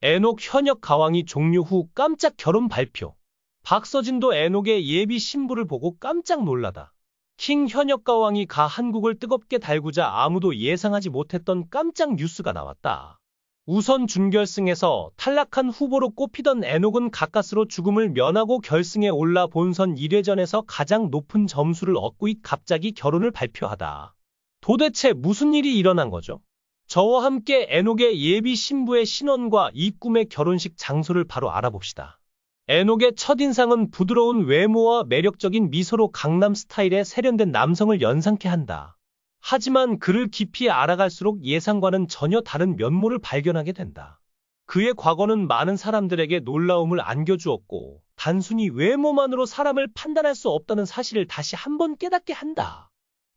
애녹 현역 가왕이 종료 후 깜짝 결혼 발표. 박서진도 애녹의 예비 신부를 보고 깜짝 놀라다. 킹 현역 가왕이 한국을 뜨겁게 달구자 아무도 예상하지 못했던 깜짝 뉴스가 나왔다. 우선 준결승에서 탈락한 후보로 꼽히던 애녹은 가까스로 죽음을 면하고 결승에 올라 본선 1회전에서 가장 높은 점수를 얻고 갑자기 결혼을 발표하다. 도대체 무슨 일이 일어난 거죠? 저와 함께 애녹의 예비 신부의 신원과 이 꿈의 결혼식 장소를 바로 알아봅시다. 애녹의 첫인상은 부드러운 외모와 매력적인 미소로 강남 스타일의 세련된 남성을 연상케 한다. 하지만 그를 깊이 알아갈수록 예상과는 전혀 다른 면모를 발견하게 된다. 그의 과거는 많은 사람들에게 놀라움을 안겨주었고 단순히 외모만으로 사람을 판단할 수 없다는 사실을 다시 한번 깨닫게 한다.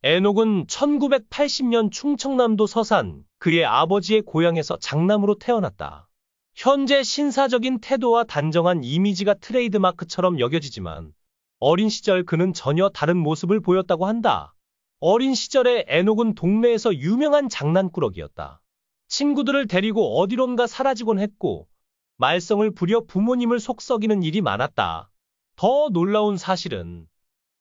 애녹은 1980년 충청남도 서산, 그의 아버지의 고향에서 장남으로 태어났다. 현재 신사적인 태도와 단정한 이미지가 트레이드마크처럼 여겨지지만 어린 시절 그는 전혀 다른 모습을 보였다고 한다. 어린 시절에 애녹은 동네에서 유명한 장난꾸러기였다. 친구들을 데리고 어디론가 사라지곤 했고 말썽을 부려 부모님을 속썩이는 일이 많았다. 더 놀라운 사실은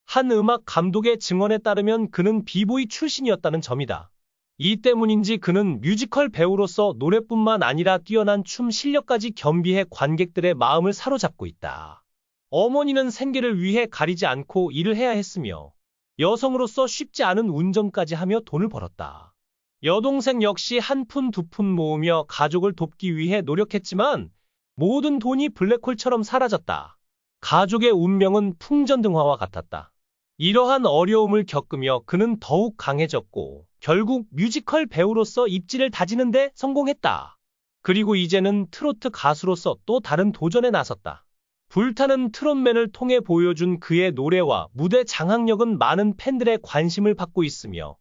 한 음악 감독의 증언에 따르면 그는 비보이 출신이었다는 점이다. 이 때문인지 그는 뮤지컬 배우로서 노래뿐만 아니라 뛰어난 춤 실력까지 겸비해 관객들의 마음을 사로잡고 있다. 어머니는 생계를 위해 가리지 않고 일을 해야 했으며 여성으로서 쉽지 않은 운전까지 하며 돈을 벌었다. 여동생 역시 한 푼 두 푼 모으며 가족을 돕기 위해 노력했지만 모든 돈이 블랙홀처럼 사라졌다. 가족의 운명은 풍전등화와 같았다. 이러한 어려움을 겪으며 그는 더욱 강해졌고 결국 뮤지컬 배우로서 입지를 다지는 데 성공했다. 그리고 이제는 트로트 가수로서 또 다른 도전에 나섰다. 불타는 트롯맨을 통해 보여준 그의 노래와 무대 장악력은 많은 팬들의 관심을 받고 있으며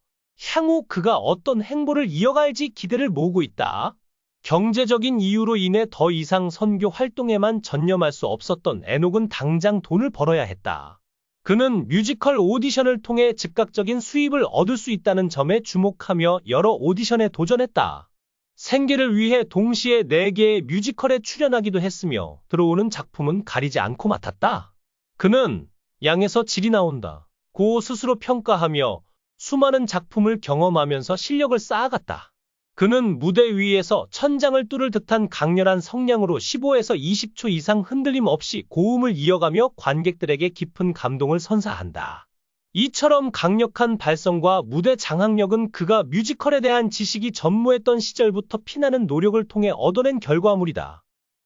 향후 그가 어떤 행보를 이어갈지 기대를 모으고 있다. 경제적인 이유로 인해 더 이상 선교 활동에만 전념할 수 없었던 애녹은 당장 돈을 벌어야 했다. 그는 뮤지컬 오디션을 통해 즉각적인 수입을 얻을 수 있다는 점에 주목하며 여러 오디션에 도전했다. 생계를 위해 동시에 4개의 뮤지컬에 출연하기도 했으며 들어오는 작품은 가리지 않고 맡았다. 그는 양에서 질이 나온다 고 스스로 평가하며 수많은 작품을 경험하면서 실력을 쌓아갔다. 그는 무대 위에서 천장을 뚫을 듯한 강렬한 성량으로 15에서 20초 이상 흔들림 없이 고음을 이어가며 관객들에게 깊은 감동을 선사한다. 이처럼 강력한 발성과 무대 장악력은 그가 뮤지컬에 대한 지식이 전무했던 시절부터 피나는 노력을 통해 얻어낸 결과물이다.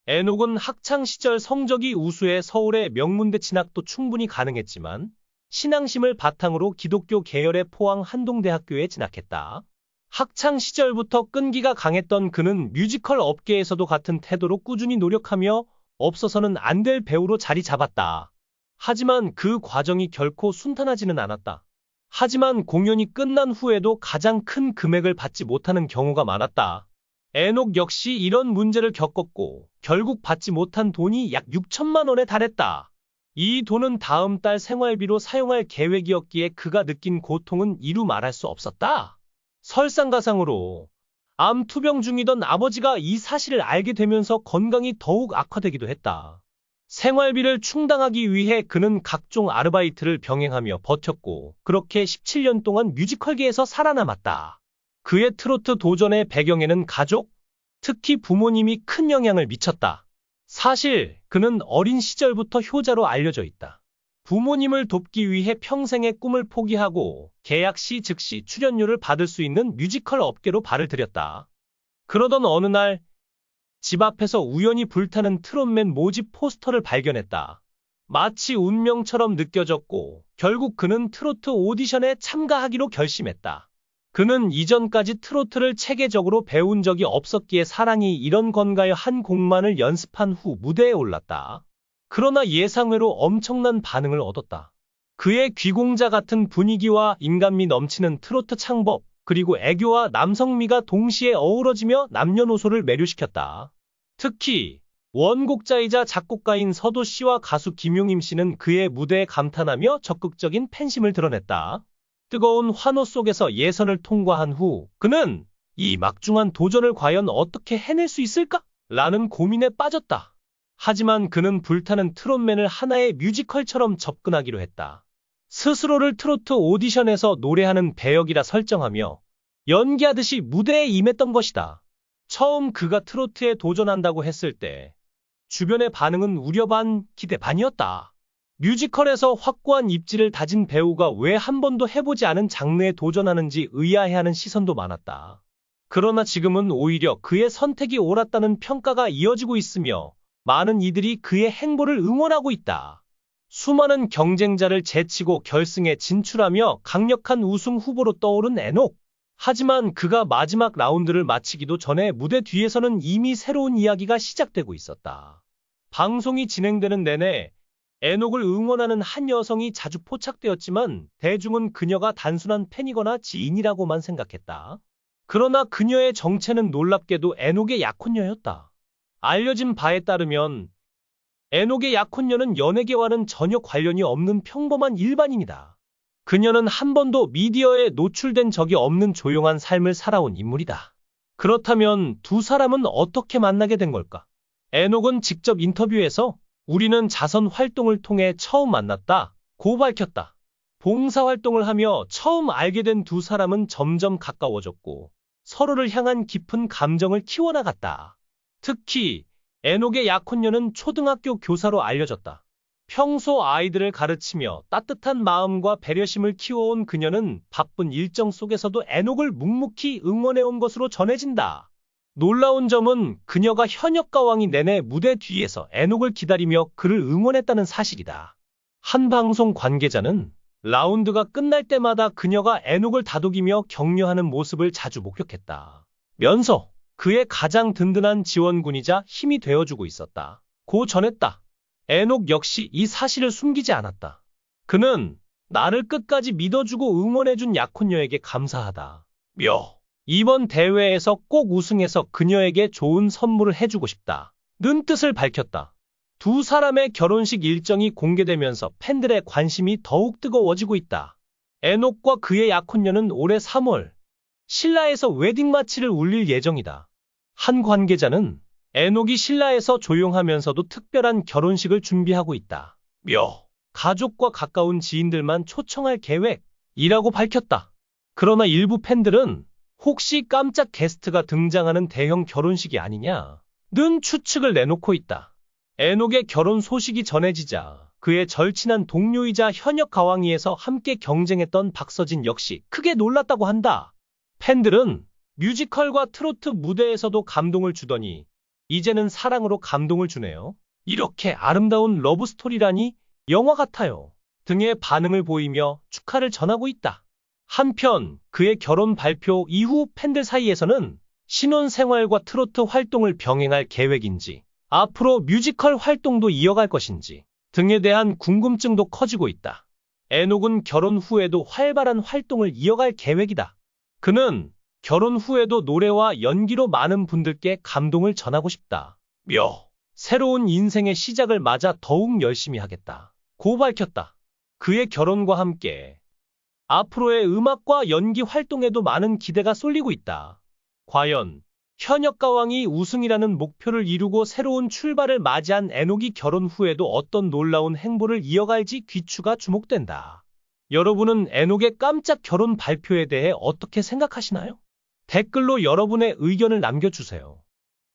애녹은 학창시절 성적이 우수해 서울의 명문대 진학도 충분히 가능했지만 신앙심을 바탕으로 기독교 계열의 포항 한동대학교에 진학했다. 학창 시절부터 끈기가 강했던 그는 뮤지컬 업계에서도 같은 태도로 꾸준히 노력하며 없어서는 안 될 배우로 자리 잡았다. 하지만 그 과정이 결코 순탄하지는 않았다. 하지만 공연이 끝난 후에도 가장 큰 금액을 받지 못하는 경우가 많았다. 애녹 역시 이런 문제를 겪었고 결국 받지 못한 돈이 약 6천만 원에 달했다. 이 돈은 다음 달 생활비로 사용할 계획이었기에 그가 느낀 고통은 이루 말할 수 없었다. 설상가상으로 암 투병 중이던 아버지가 이 사실을 알게 되면서 건강이 더욱 악화되기도 했다. 생활비를 충당하기 위해 그는 각종 아르바이트를 병행하며 버텼고 그렇게 17년 동안 뮤지컬계에서 살아남았다. 그의 트로트 도전의 배경에는 가족, 특히 부모님이 큰 영향을 미쳤다. 사실 그는 어린 시절부터 효자로 알려져 있다. 부모님을 돕기 위해 평생의 꿈을 포기하고 계약 시 즉시 출연료를 받을 수 있는 뮤지컬 업계로 발을 들였다. 그러던 어느 날 집 앞에서 우연히 불타는 트롯맨 모집 포스터를 발견했다. 마치 운명처럼 느껴졌고 결국 그는 트로트 오디션에 참가하기로 결심했다. 그는 이전까지 트로트를 체계적으로 배운 적이 없었기에 사랑이 이런 건가요 한 곡만을 연습한 후 무대에 올랐다. 그러나 예상외로 엄청난 반응을 얻었다. 그의 귀공자 같은 분위기와 인간미 넘치는 트로트 창법, 그리고 애교와 남성미가 동시에 어우러지며 남녀노소를 매료시켰다. 특히 원곡자이자 작곡가인 서도 씨와 가수 김용임 씨는 그의 무대에 감탄하며 적극적인 팬심을 드러냈다. 뜨거운 환호 속에서 예선을 통과한 후 그는 이 막중한 도전을 과연 어떻게 해낼 수 있을까? 라는 고민에 빠졌다. 하지만 그는 불타는 트롯맨을 하나의 뮤지컬처럼 접근하기로 했다. 스스로를 트로트 오디션에서 노래하는 배역이라 설정하며 연기하듯이 무대에 임했던 것이다. 처음 그가 트로트에 도전한다고 했을 때 주변의 반응은 우려 반, 기대 반이었다. 뮤지컬에서 확고한 입지를 다진 배우가 왜 한 번도 해보지 않은 장르에 도전하는지 의아해하는 시선도 많았다. 그러나 지금은 오히려 그의 선택이 옳았다는 평가가 이어지고 있으며 많은 이들이 그의 행보를 응원하고 있다. 수많은 경쟁자를 제치고 결승에 진출하며 강력한 우승 후보로 떠오른 에녹. 하지만 그가 마지막 라운드를 마치기도 전에 무대 뒤에서는 이미 새로운 이야기가 시작되고 있었다. 방송이 진행되는 내내 에녹을 응원하는 한 여성이 자주 포착되었지만 대중은 그녀가 단순한 팬이거나 지인이라고만 생각했다. 그러나 그녀의 정체는 놀랍게도 에녹의 약혼녀였다. 알려진 바에 따르면 에녹의 약혼녀는 연예계와는 전혀 관련이 없는 평범한 일반인이다. 그녀는 한 번도 미디어에 노출된 적이 없는 조용한 삶을 살아온 인물이다. 그렇다면 두 사람은 어떻게 만나게 된 걸까? 에녹은 직접 인터뷰에서 우리는 자선 활동을 통해 처음 만났다 고 밝혔다. 봉사활동을 하며 처음 알게 된 두 사람은 점점 가까워졌고 서로를 향한 깊은 감정을 키워나갔다. 특히 에녹의 약혼녀는 초등학교 교사로 알려졌다. 평소 아이들을 가르치며 따뜻한 마음과 배려심을 키워온 그녀는 바쁜 일정 속에서도 에녹을 묵묵히 응원해온 것으로 전해진다. 놀라운 점은 그녀가 현역가왕이 내내 무대 뒤에서 에녹을 기다리며 그를 응원했다는 사실이다. 한 방송 관계자는 라운드가 끝날 때마다 그녀가 에녹을 다독이며 격려하는 모습을 자주 목격했다. 면서 그의 가장 든든한 지원군이자 힘이 되어주고 있었다. 고 전했다. 에녹 역시 이 사실을 숨기지 않았다. 그는 나를 끝까지 믿어주고 응원해준 약혼녀에게 감사하다. 이번 대회에서 꼭 우승해서 그녀에게 좋은 선물을 해주고 싶다. 는 뜻을 밝혔다. 두 사람의 결혼식 일정이 공개되면서 팬들의 관심이 더욱 뜨거워지고 있다. 에녹과 그의 약혼녀는 올해 3월 신라에서 웨딩마치를 울릴 예정이다. 한 관계자는 에녹이 신라에서 조용하면서도 특별한 결혼식을 준비하고 있다. 가족과 가까운 지인들만 초청할 계획이라고 밝혔다. 그러나 일부 팬들은 혹시 깜짝 게스트가 등장하는 대형 결혼식이 아니냐는 추측을 내놓고 있다. 에녹의 결혼 소식이 전해지자 그의 절친한 동료이자 현역 가왕이에서 함께 경쟁했던 박서진 역시 크게 놀랐다고 한다. 팬들은 뮤지컬과 트로트 무대에서도 감동을 주더니 이제는 사랑으로 감동을 주네요. 이렇게 아름다운 러브스토리라니 영화 같아요. 등의 반응을 보이며 축하를 전하고 있다. 한편 그의 결혼 발표 이후 팬들 사이에서는 신혼생활과 트로트 활동을 병행할 계획인지 앞으로 뮤지컬 활동도 이어갈 것인지 등에 대한 궁금증도 커지고 있다. 에녹은 결혼 후에도 활발한 활동을 이어갈 계획이다. 그는 결혼 후에도 노래와 연기로 많은 분들께 감동을 전하고 싶다. 새로운 인생의 시작을 맞아 더욱 열심히 하겠다. 고 밝혔다. 그의 결혼과 함께 앞으로의 음악과 연기 활동에도 많은 기대가 쏠리고 있다. 과연 현역가왕이 우승이라는 목표를 이루고 새로운 출발을 맞이한 에녹이 결혼 후에도 어떤 놀라운 행보를 이어갈지 귀추가 주목된다. 여러분은 에녹의 깜짝 결혼 발표에 대해 어떻게 생각하시나요? 댓글로 여러분의 의견을 남겨주세요.